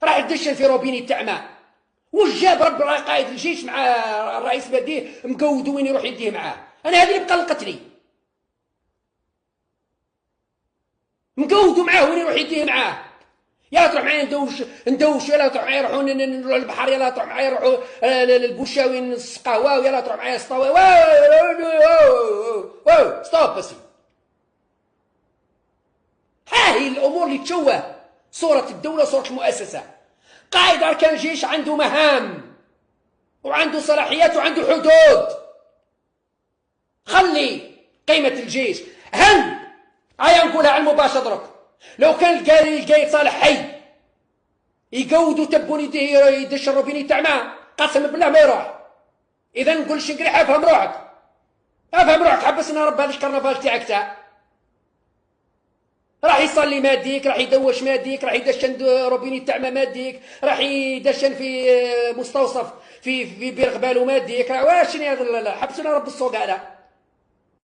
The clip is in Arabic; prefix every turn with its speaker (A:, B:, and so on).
A: راح يدشن في روبيني تاع ماء. واش جاب رب قائد الجيش مع الرئيس بديه مقودو وين يروح يديه معاه؟ انا هذه اللي قلقت لي. مقودو معاه وين يروح يديه معاه؟ يلا تروح معايا ندوش، يلا تروح معايا نروحوا نروحوا للبحر، يلا تروح معايا نروحوا للبوشاوي نسقهوا، يلا تروح معايا سطاوي. واو ستوب بس. ها هي الامور اللي تشوه صوره الدوله وصوره المؤسسه. قائد اركان الجيش عنده مهام وعنده صلاحيات وعنده حدود. خلي قيمه الجيش. هل هيا نقولها على المباشر درك، لو كان القايد صالح حي يقودوا تبون يدش الروبيني تاع ماء، قسم بالله ما يروح. اذا نقول الشنقريح افهم روحك، افهم روحك، حبسنا رب هذا الكرنفال تاعك تاع راح يصلي ماديك، راح يدوش ماديك، راح يدشن روبيني تاع ماء ماديك، راح يدشن في مستوصف في بير غبالو ماديك. واش هذا؟ حبسنا رب السوق هذا.